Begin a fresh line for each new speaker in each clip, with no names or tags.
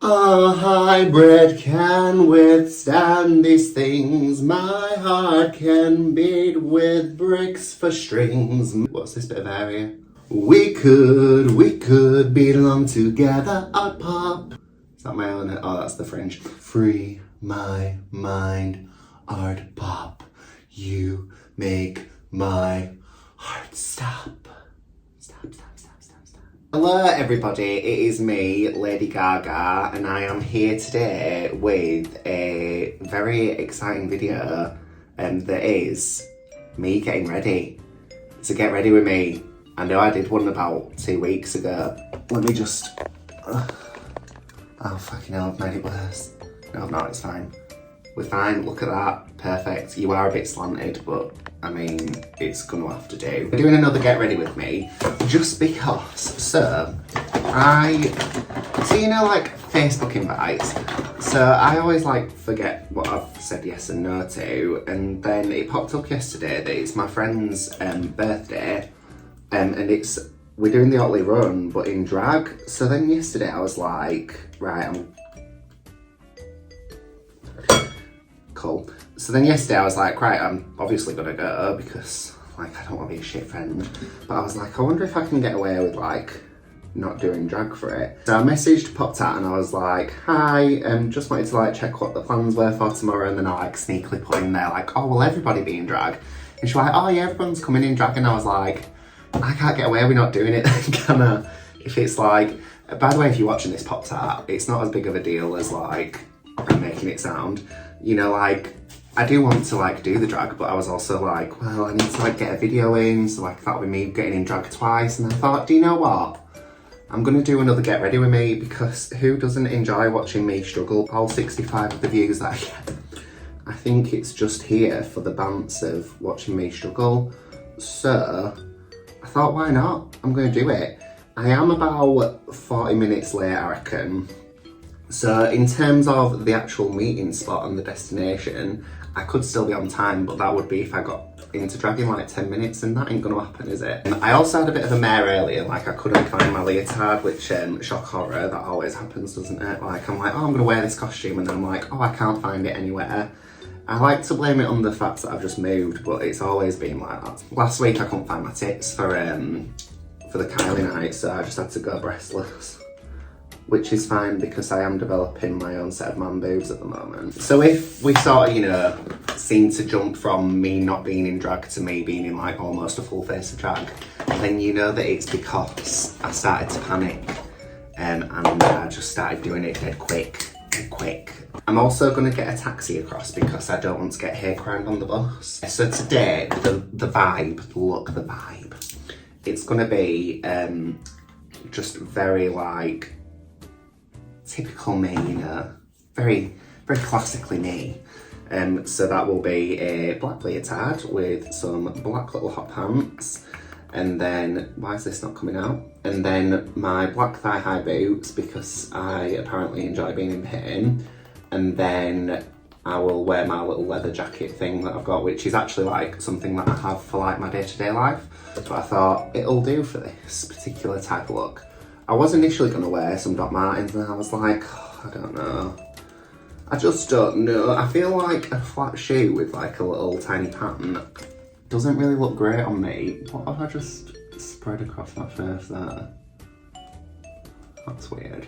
A hybrid can withstand these things. My heart can beat with bricks for strings. What's this bit of area? We could belong together, art pop. Is that my own? Oh, that's the French. Free my mind, art pop. You make my heart stop. Stop. Hello everybody, it is me, Lady Gaga, and I am here today with a very exciting video that is me getting ready. So get ready with me. I know I did one about 2 weeks ago. Let me just... oh fucking hell, I've made it worse. No, it's fine. We're fine, look at that, perfect. You are a bit slanted, but I mean, it's gonna have to do. We're doing another get ready with me, just because. So you know, like Facebook invites. So I always like forget what I've said yes and no to, and then it popped up yesterday that it's my friend's birthday, and we're doing the Otley run, but in drag. So then yesterday I was like, right, cool. So then yesterday I was like, right, I'm obviously gonna go because like I don't want to be a shit friend. But I was like, I wonder if I can get away with like not doing drag for it. So I messaged Popped Out and I was like, hi, just wanted to like check what the plans were for tomorrow, and then I like sneakily put in there like, oh, will everybody be in drag? And she was like, oh yeah, everyone's coming in drag. And I was like, I can't get away with not doing it, can I? If it's like, by the way, if you're watching this Popped Out, it's not as big of a deal as like I'm making it sound. You know, like, I do want to like do the drag, but I was also like, well, I need to like get a video in, so like that would be me getting in drag twice. And I thought, do you know what? I'm gonna do another get ready with me, because who doesn't enjoy watching me struggle? All 65 of the views that I get, I think it's just here for the bounce of watching me struggle. So I thought, why not? I'm gonna do it. I am about 40 minutes late, I reckon. So in terms of the actual meeting spot and the destination, I could still be on time, but that would be if I got into drag in like 10 minutes, and that ain't gonna happen, is it? I also had a bit of a mare earlier, like I couldn't find my leotard, which shock horror, that always happens, doesn't it? Like I'm like, oh, I'm gonna wear this costume, and then I'm like, oh, I can't find it anywhere. I like to blame it on the fact that I've just moved, but it's always been like that. Last week I couldn't find my tits for the Kylie night, so I just had to go breastless. Which is fine because I am developing my own set of man boobs at the moment. So if we sort of, you know, seem to jump from me not being in drag to me being in like almost a full face of drag, then you know that it's because I started to panic and I just started doing it dead quick. I'm also going to get a taxi across because I don't want to get hate crimed on the bus. So today, the vibe, it's going to be just very like typical me, you know, very classically me. So that will be a black leotard with some black little hot pants, and then, why is this not coming out? And then my black thigh high boots, because I apparently enjoy being in pain. And then I will wear my little leather jacket thing that I've got, which is actually like something that I have for like my day-to-day life. But I thought it'll do for this particular type of look. I was initially going to wear some Doc Martens, and I was like, oh, I don't know. I just don't know. I feel like a flat shoe with like a little tiny pattern doesn't really look great on me. What have I just spread across my face there? That's weird.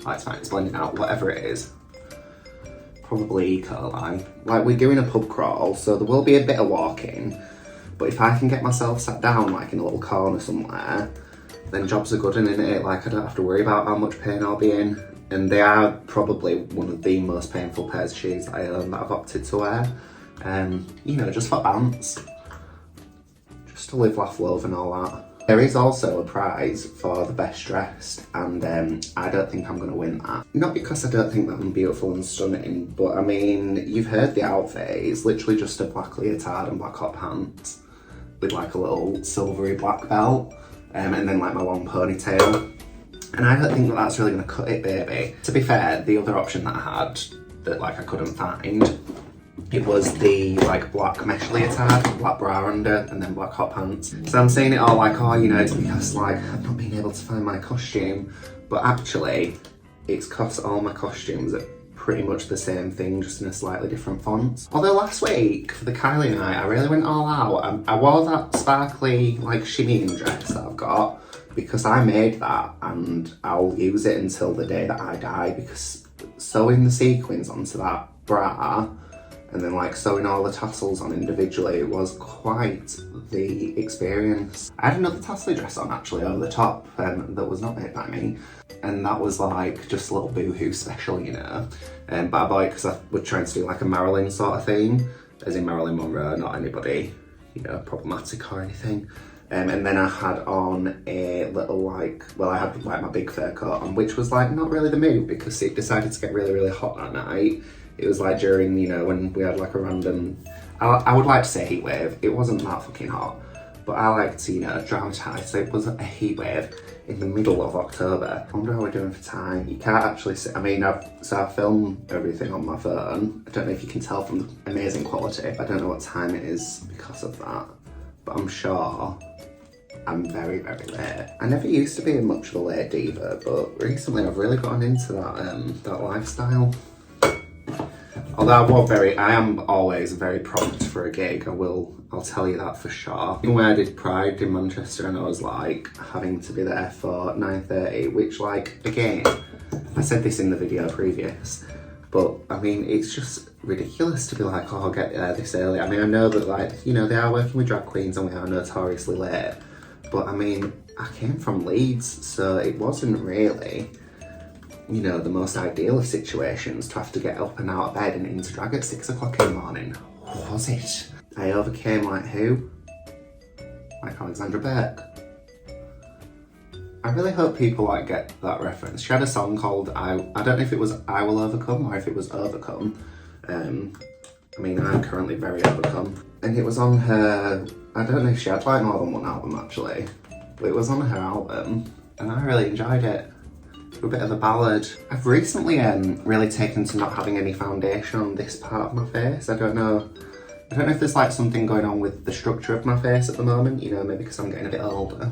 That's fine, it's blending out, whatever it is. Probably E-coli. Like, we're doing a pub crawl, so there will be a bit of walking, but if I can get myself sat down like in a little corner somewhere, then jobs are good, and in it, like I don't have to worry about how much pain I'll be in. And they are probably one of the most painful pairs of shoes I own that I've opted to wear. You know, just for bounce. Just to live, laugh, love and all that. There is also a prize for the best dressed, and I don't think I'm gonna win that. Not because I don't think that I'm beautiful and stunning, but I mean, you've heard the outfit. It's literally just a black leotard and black hot pants with like a little silvery black belt. And then like my long ponytail. And I don't think that that's really gonna cut it, baby. To be fair, the other option that I had that like I couldn't find, it was the like black mesh leotard, black bra under, and then black hot pants. So I'm saying it all like, oh, you know, it's because like I've not been able to find my costume. But actually, it's because all my costumes are pretty much the same thing, just in a slightly different font. Although last week, for the Kylie night, I really went all out. I wore that sparkly, like, shimmying dress that I've got, because I made that, and I'll use it until the day that I die, because sewing the sequins onto that bra, and then like sewing all the tassels on individually was quite the experience. I had another tassel dress on actually over the top that was not made by me, and that was like just a little boohoo special, you know. But I bought it because I was trying to do like a Marilyn sort of theme, as in Marilyn Monroe, not anybody, you know, problematic or anything. And then I had on a little like, well, I had like my big fur coat on, which was like not really the move because it decided to get really, really hot that night. It was like during, you know, when we had like a random, I would like to say heat wave. It wasn't that fucking hot, but I like to, you know, dramatise. So it was a heat wave in the middle of October. I wonder how we're doing for time. You can't actually see, I mean, I film everything on my phone. I don't know if you can tell from the amazing quality. I don't know what time it is because of that, but I'm sure I'm very, very late. I never used to be much of a late diva, but recently I've really gotten into that lifestyle. Although I am always very prompt for a gig, I'll tell you that for sure. Even when I did Pride in Manchester and I was like having to be there for 9:30, which like, again, I said this in the video previous, but I mean, it's just ridiculous to be like, oh, I'll get there this early. I mean, I know that like, you know, they are working with drag queens and we are notoriously late, but I mean, I came from Leeds, so it wasn't really, you know, the most ideal of situations to have to get up and out of bed and into drag at 6 o'clock in the morning. Was it? I overcame like who? Like Alexandra Burke. I really hope people like get that reference. She had a song called I don't know if it was I Will Overcome or if it was Overcome. I mean, I'm currently very overcome. And it was on her, I don't know if she had like more than one album actually, but it was on her album and I really enjoyed it. A bit of a ballad. I've recently really taken to not having any foundation on this part of my face. I don't know if there's like something going on with the structure of my face at the moment, you know, maybe because I'm getting a bit older.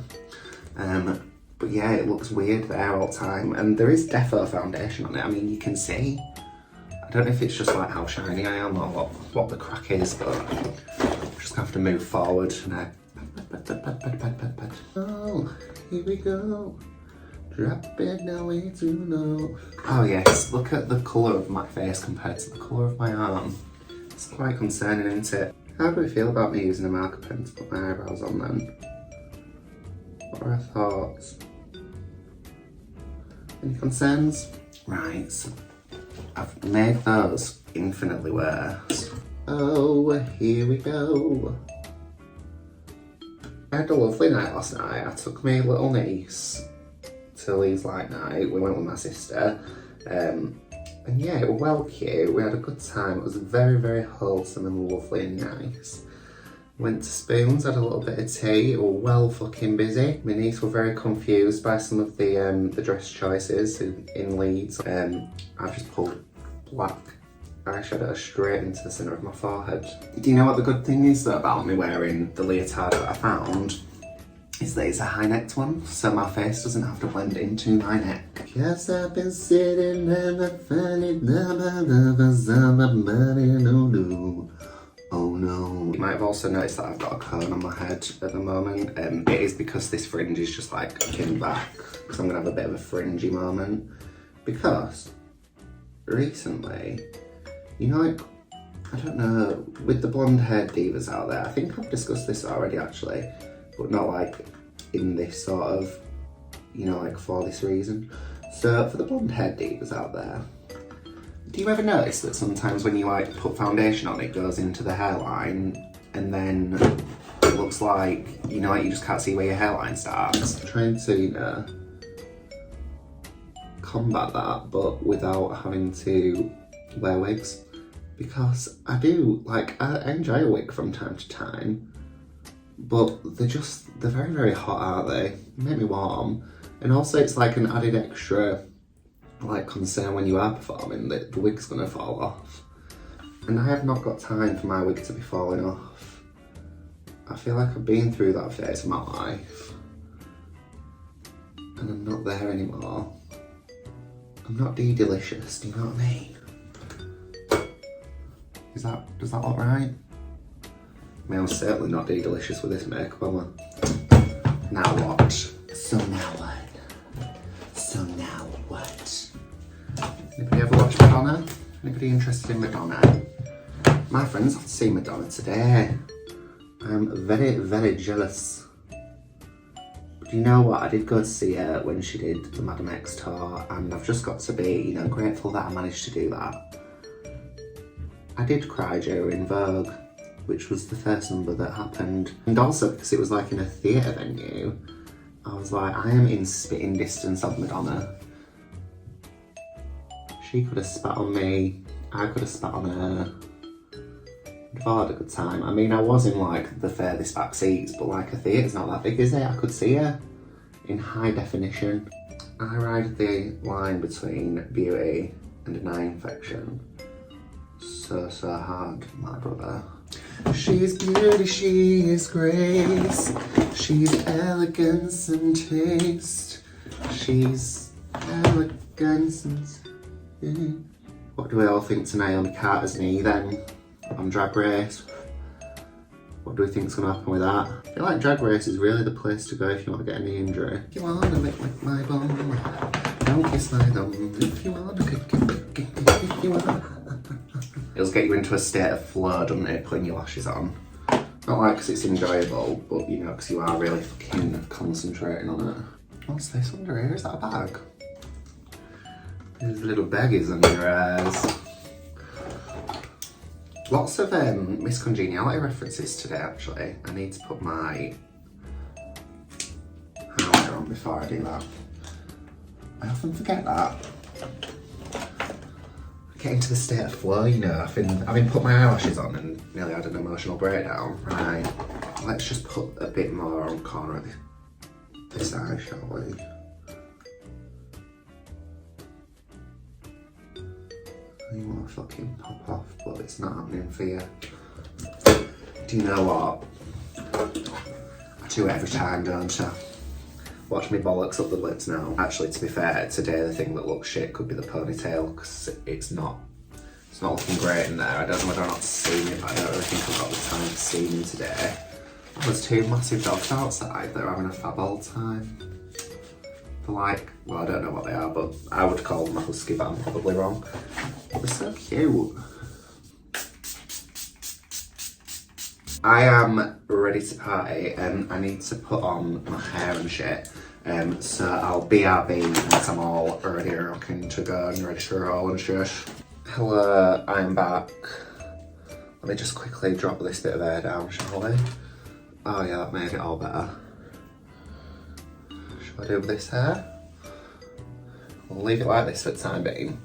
But yeah, it looks weird there all the time. And there is defo foundation on it. I mean, you can see. I don't know if it's just like how shiny I am or what the crack is, but I'm just gonna have to move forward. Oh, here we go. Drop it now way too low. Oh yes, look at the colour of my face compared to the colour of my arm. It's quite concerning, isn't it? How do we feel about me using a marker pen to put my eyebrows on then? What are our thoughts? Any concerns? Right, so I've made those infinitely worse. Oh, here we go. I had a lovely night last night. I took my little niece to Lee's Light Night. We went with my sister. And yeah, it was well cute. We had a good time. It was very, very wholesome and lovely and nice. Went to Spoons, had a little bit of tea. We were well fucking busy. My niece were very confused by some of the dress choices in Leeds. I've just pulled black eyeshadow straight into the centre of my forehead. Do you know what the good thing is though about me wearing the leotard that I found? Is that it's a high-necked one, so my face doesn't have to blend into my neck. Yes, I've been sitting and I find it no. Oh no. You might have also noticed that I've got a cone on my head at the moment. It is because this fringe is just like pinned back, because I'm gonna have a bit of a fringy moment. Because recently, you know, like, I don't know, with the blonde haired divas out there, I think I've discussed this already actually, but not like in this sort of, you know, like for this reason. So for the blonde haired divas out there, do you ever notice that sometimes when you like put foundation on, it goes into the hairline and then it looks like, you know, like you just can't see where your hairline starts? I'm trying to, you know, combat that, but without having to wear wigs. Because I do, like, I enjoy a wig from time to time, but they're very, very hot, aren't they? They make me warm. And also it's like an added extra, like, concern when you are performing that the wig's gonna fall off. And I have not got time for my wig to be falling off. I feel like I've been through that phase of my life, and I'm not there anymore. I'm not delicious, do you know what I mean? Does that look right? I mean, I'm certainly not delicious with this makeup, am I? Now what? So now what? So now what? Anybody ever watch Madonna? Anybody interested in Madonna? My friends have seen Madonna today. I'm very, very jealous. But you know what? I did go to see her when she did the Madam X tour, and I've just got to be, you know, grateful that I managed to do that. I did cry during Vogue, which was the first number that happened. And also because it was like in a theatre venue, I was like, I am in spitting distance of Madonna. She could have spat on me, I could have spat on her. I've all had a good time. I mean, I was in like the furthest back seats, but like a theatre's not that big, is it? I could see her in high definition. I ride the line between beauty and an eye infection so hard, my brother. She's beauty, she is grace, she's elegance and taste, she's elegance and taste. What do we all think to Naomi Carter's knee then? On Drag Race. What do we think's gonna happen with that? I feel like Drag Race is really the place to go if you want to get a knee injury. If you wanna lick my bum, don't kiss my thumb. If you wanna if you wanna. It'll get you into a state of flow, doesn't it, putting your lashes on? Not like because it's enjoyable, but you know, because you are really fucking concentrating on it. What's this under here? Is that a bag? There's little baggies under your eyes. Lots of Miss Congeniality references today, actually. I need to put my highlighter on before I do that. I often forget that. Get into the state of flow, you know. I've been putting my eyelashes on and nearly had an emotional breakdown. Right, let's just put a bit more on the corner of this eye, shall we? You want to fucking pop off, but it's not happening for you. Do you know what? I do it every time, don't I? Watch me bollocks up the lids now. Actually, to be fair, today the thing that looks shit could be the ponytail, because it's not looking great in there. I don't know whether or not to see me, but I don't really think I've got the time to see me today. There's two massive dogs outside that are having a fab old time. They're like, well, I don't know what they are, but I would call them a husky, but I'm probably wrong. They're so cute. I am ready to party and I need to put on my hair and shit. So I'll BRB once I'm all ready and rocking to go and ready to roll and shit. Hello, I'm back. Let me just quickly drop this bit of hair down, shall we? Oh yeah, that made it all better. Shall I do this hair? We'll leave it like this for the time being.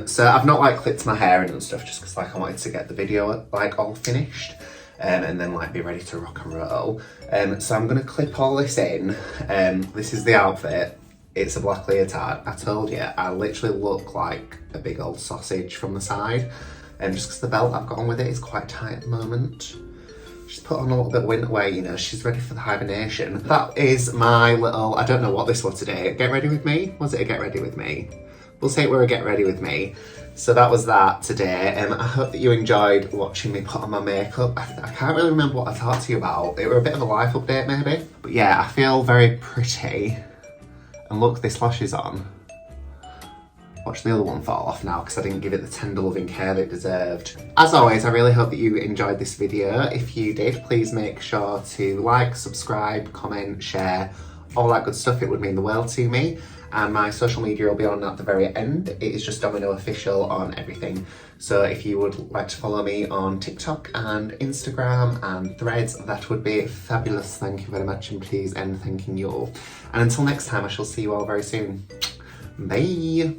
So I've not like clipped my hair in and stuff just because like I wanted to get the video like all finished and then like be ready to rock and roll. So I'm gonna clip all this in. This is the outfit. It's a black leotard. I told you, I literally look like a big old sausage from the side. Just because the belt I've got on with it is quite tight at the moment. She's put on a little bit of winter wear, you know, she's ready for the hibernation. That is my little, I don't know what this was today. Get ready with me? Was it a get ready with me? We'll say it were a get ready with me. So that was that today. I hope that you enjoyed watching me put on my makeup. I can't really remember what I talked to you about. It were a bit of a life update maybe. But yeah, I feel very pretty. And look, this lashes on. Watch the other one fall off now because I didn't give it the tender loving care that it deserved. As always, I really hope that you enjoyed this video. If you did, please make sure to like, subscribe, comment, share, all that good stuff. It would mean the world to me. And my social media will be on at the very end. It is just Domino Official on everything. So if you would like to follow me on TikTok and Instagram and Threads, that would be fabulous. Thank you very much, and please end thanking you all. And until next time, I shall see you all very soon. Bye.